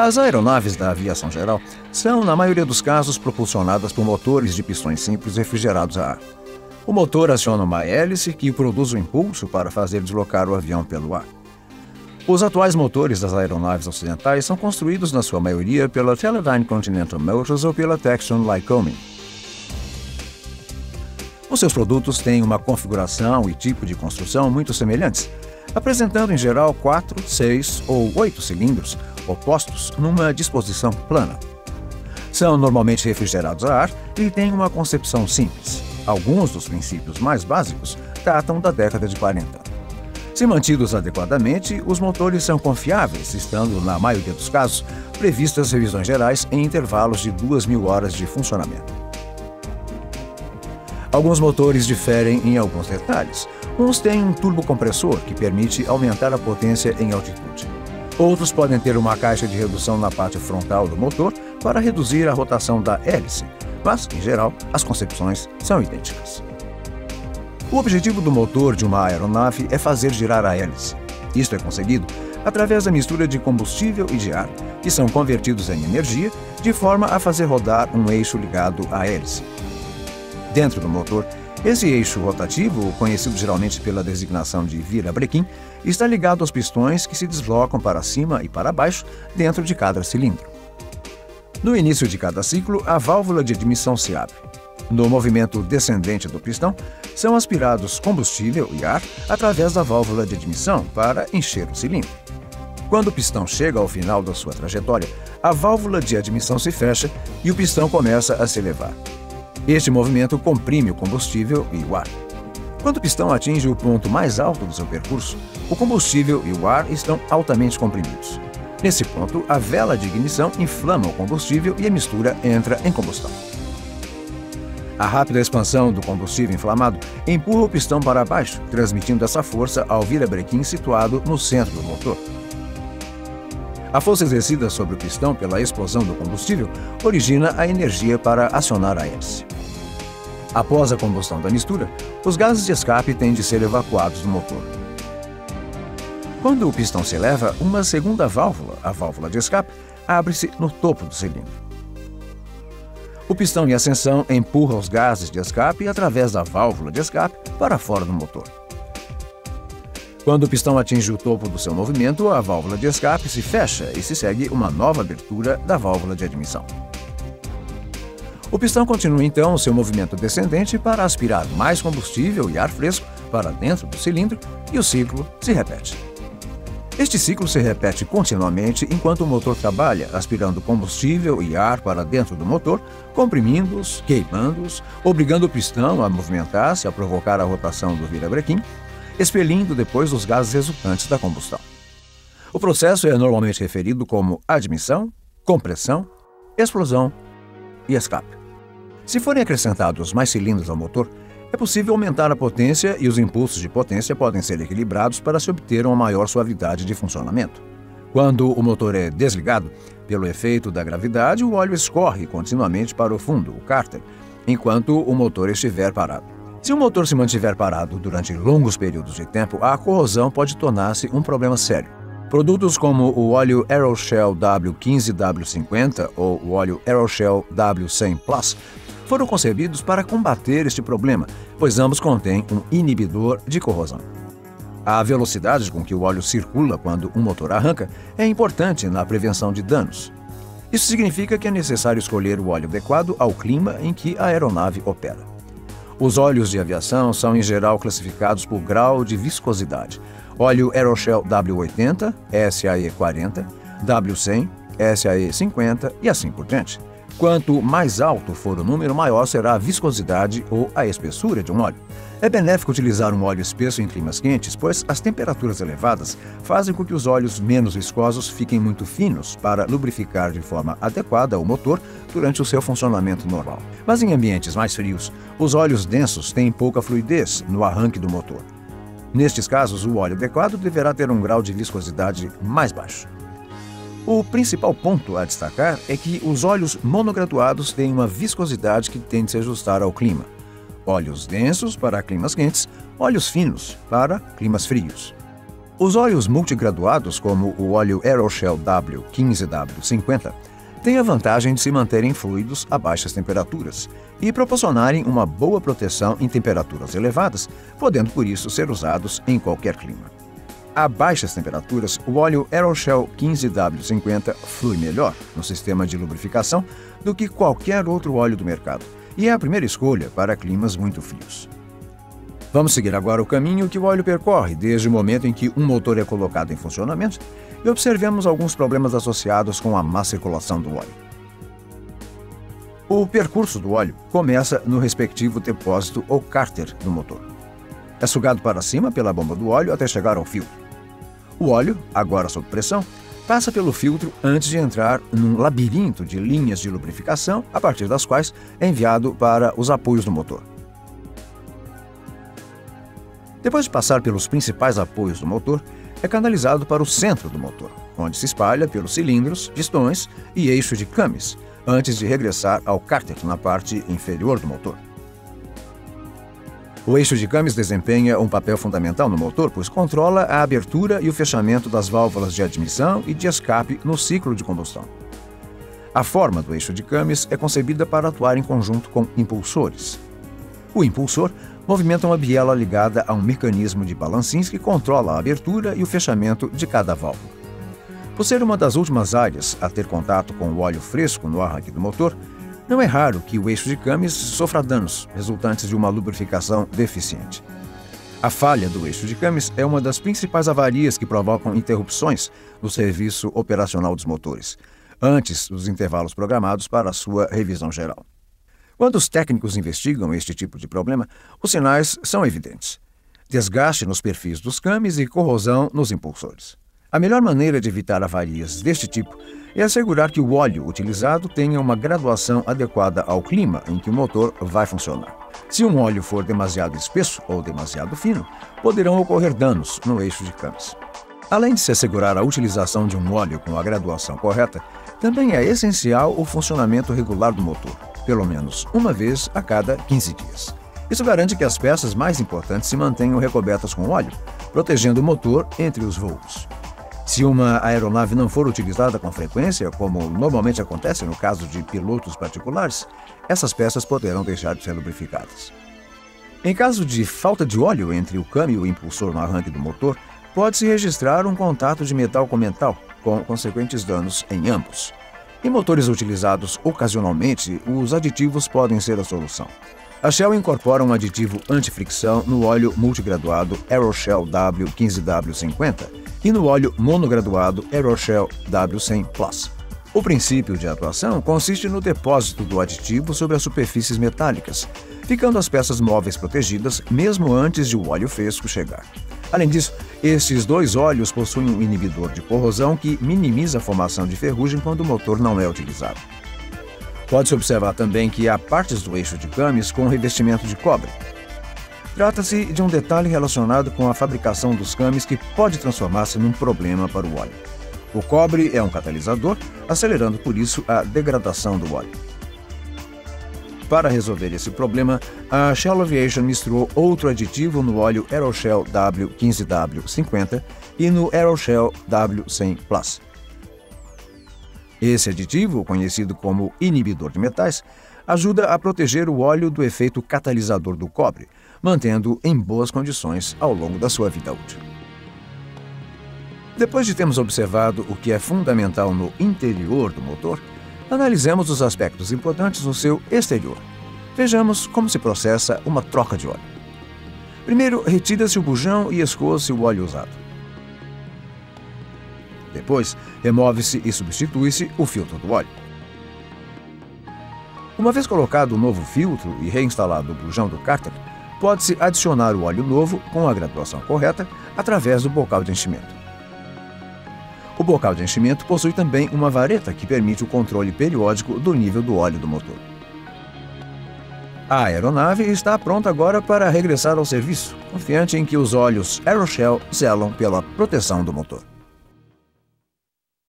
As aeronaves da aviação geral são, na maioria dos casos, propulsionadas por motores de pistões simples refrigerados a ar. O motor aciona uma hélice que produz o impulso para fazer deslocar o avião pelo ar. Os atuais motores das aeronaves ocidentais são construídos, na sua maioria, pela Teledyne Continental Motors ou pela Textron Lycoming. Os seus produtos têm uma configuração e tipo de construção muito semelhantes, apresentando em geral 4, 6 ou 8 cilindros opostos numa disposição plana. São normalmente refrigerados a ar e têm uma concepção simples. Alguns dos princípios mais básicos datam da década de 40. Se mantidos adequadamente, os motores são confiáveis, estando, na maioria dos casos, previstas revisões gerais em intervalos de 2.000 horas de funcionamento. Alguns motores diferem em alguns detalhes. Uns têm um turbocompressor que permite aumentar a potência em altitude. Outros podem ter uma caixa de redução na parte frontal do motor para reduzir a rotação da hélice, mas, em geral, as concepções são idênticas. O objetivo do motor de uma aeronave é fazer girar a hélice. Isto é conseguido através da mistura de combustível e de ar, que são convertidos em energia, de forma a fazer rodar um eixo ligado à hélice. Dentro do motor, esse eixo rotativo, conhecido geralmente pela designação de virabrequim, está ligado aos pistões que se deslocam para cima e para baixo dentro de cada cilindro. No início de cada ciclo, a válvula de admissão se abre. No movimento descendente do pistão, são aspirados combustível e ar através da válvula de admissão para encher o cilindro. Quando o pistão chega ao final da sua trajetória, a válvula de admissão se fecha e o pistão começa a se elevar. Este movimento comprime o combustível e o ar. Quando o pistão atinge o ponto mais alto do seu percurso, o combustível e o ar estão altamente comprimidos. Nesse ponto, a vela de ignição inflama o combustível e a mistura entra em combustão. A rápida expansão do combustível inflamado empurra o pistão para baixo, transmitindo essa força ao virabrequim situado no centro do motor. A força exercida sobre o pistão pela explosão do combustível origina a energia para acionar a hélice. Após a combustão da mistura, os gases de escape têm de ser evacuados do motor. Quando o pistão se eleva, uma segunda válvula, a válvula de escape, abre-se no topo do cilindro. O pistão em ascensão empurra os gases de escape através da válvula de escape para fora do motor. Quando o pistão atinge o topo do seu movimento, a válvula de escape se fecha e se segue uma nova abertura da válvula de admissão. O pistão continua então o seu movimento descendente para aspirar mais combustível e ar fresco para dentro do cilindro e o ciclo se repete. Este ciclo se repete continuamente enquanto o motor trabalha, aspirando combustível e ar para dentro do motor, comprimindo-os, queimando-os, obrigando o pistão a movimentar-se, a provocar a rotação do virabrequim, expelindo depois os gases resultantes da combustão. O processo é normalmente referido como admissão, compressão, explosão e escape. Se forem acrescentados mais cilindros ao motor, é possível aumentar a potência e os impulsos de potência podem ser equilibrados para se obter uma maior suavidade de funcionamento. Quando o motor é desligado, pelo efeito da gravidade, o óleo escorre continuamente para o fundo, o cárter, enquanto o motor estiver parado. Se o motor se mantiver parado durante longos períodos de tempo, a corrosão pode tornar-se um problema sério. Produtos como o óleo Aeroshell W15W50 ou o óleo Aeroshell W100 Plus foram concebidos para combater este problema, pois ambos contêm um inibidor de corrosão. A velocidade com que o óleo circula quando um motor arranca é importante na prevenção de danos. Isso significa que é necessário escolher o óleo adequado ao clima em que a aeronave opera. Os óleos de aviação são em geral classificados por grau de viscosidade. Óleo Aeroshell W80, SAE40, W100, SAE50 e assim por diante. Quanto mais alto for o número, maior será a viscosidade ou a espessura de um óleo. É benéfico utilizar um óleo espesso em climas quentes, pois as temperaturas elevadas fazem com que os óleos menos viscosos fiquem muito finos para lubrificar de forma adequada o motor durante o seu funcionamento normal. Mas em ambientes mais frios, os óleos densos têm pouca fluidez no arranque do motor. Nestes casos, o óleo adequado deverá ter um grau de viscosidade mais baixo. O principal ponto a destacar é que os óleos monograduados têm uma viscosidade que tem de se ajustar ao clima. Óleos densos para climas quentes, óleos finos para climas frios. Os óleos multigraduados, como o óleo Aeroshell W15W50, têm a vantagem de se manterem fluidos a baixas temperaturas e proporcionarem uma boa proteção em temperaturas elevadas, podendo por isso ser usados em qualquer clima. A baixas temperaturas, o óleo Aeroshell 15W50 flui melhor no sistema de lubrificação do que qualquer outro óleo do mercado e é a primeira escolha para climas muito frios. Vamos seguir agora o caminho que o óleo percorre desde o momento em que um motor é colocado em funcionamento e observemos alguns problemas associados com a má circulação do óleo. O percurso do óleo começa no respectivo depósito ou cárter do motor. É sugado para cima pela bomba do óleo até chegar ao filtro. O óleo, agora sob pressão, passa pelo filtro antes de entrar num labirinto de linhas de lubrificação, a partir das quais é enviado para os apoios do motor. Depois de passar pelos principais apoios do motor, é canalizado para o centro do motor, onde se espalha pelos cilindros, pistões e eixo de câmbio, antes de regressar ao cárter na parte inferior do motor. O eixo de câmbio desempenha um papel fundamental no motor, pois controla a abertura e o fechamento das válvulas de admissão e de escape no ciclo de combustão. A forma do eixo de câmbio é concebida para atuar em conjunto com impulsores. O impulsor movimenta uma biela ligada a um mecanismo de balancins que controla a abertura e o fechamento de cada válvula. Por ser uma das últimas áreas a ter contato com o óleo fresco no arranque do motor, não é raro que o eixo de câmbio sofra danos resultantes de uma lubrificação deficiente. A falha do eixo de câmbio é uma das principais avarias que provocam interrupções no serviço operacional dos motores, antes dos intervalos programados para a sua revisão geral. Quando os técnicos investigam este tipo de problema, os sinais são evidentes: desgaste nos perfis dos câmbios e corrosão nos impulsores. A melhor maneira de evitar avarias deste tipo é assegurar que o óleo utilizado tenha uma graduação adequada ao clima em que o motor vai funcionar. Se um óleo for demasiado espesso ou demasiado fino, poderão ocorrer danos no eixo de câmbios. Além de se assegurar a utilização de um óleo com a graduação correta, também é essencial o funcionamento regular do motor, pelo menos uma vez a cada 15 dias. Isso garante que as peças mais importantes se mantenham recobertas com óleo, protegendo o motor entre os voos. Se uma aeronave não for utilizada com frequência, como normalmente acontece no caso de pilotos particulares, essas peças poderão deixar de ser lubrificadas. Em caso de falta de óleo entre o câmbio e o impulsor no arranque do motor, pode-se registrar um contato de metal com metal, com consequentes danos em ambos. Em motores utilizados ocasionalmente, os aditivos podem ser a solução. A Shell incorpora um aditivo anti-fricção no óleo multigraduado Aeroshell W15W50 e no óleo monograduado Aeroshell W100 Plus. O princípio de atuação consiste no depósito do aditivo sobre as superfícies metálicas, ficando as peças móveis protegidas mesmo antes de o óleo fresco chegar. Além disso, estes dois óleos possuem um inibidor de corrosão que minimiza a formação de ferrugem quando o motor não é utilizado. Pode-se observar também que há partes do eixo de câmbios com revestimento de cobre. Trata-se de um detalhe relacionado com a fabricação dos câmbios que pode transformar-se num problema para o óleo. O cobre é um catalisador, acelerando por isso a degradação do óleo. Para resolver esse problema, a Shell Aviation misturou outro aditivo no óleo Aeroshell W15W50 e no Aeroshell W100 Plus. Esse aditivo, conhecido como inibidor de metais, ajuda a proteger o óleo do efeito catalisador do cobre, mantendo-o em boas condições ao longo da sua vida útil. Depois de termos observado o que é fundamental no interior do motor, analisemos os aspectos importantes no seu exterior. Vejamos como se processa uma troca de óleo. Primeiro, retira-se o bujão e escoa-se o óleo usado. Depois, remove-se e substitui-se o filtro do óleo. Uma vez colocado o novo filtro e reinstalado o bujão do cárter, pode-se adicionar o óleo novo com a graduação correta através do bocal de enchimento. O bocal de enchimento possui também uma vareta que permite o controle periódico do nível do óleo do motor. A aeronave está pronta agora para regressar ao serviço, confiante em que os óleos Aeroshell zelam pela proteção do motor.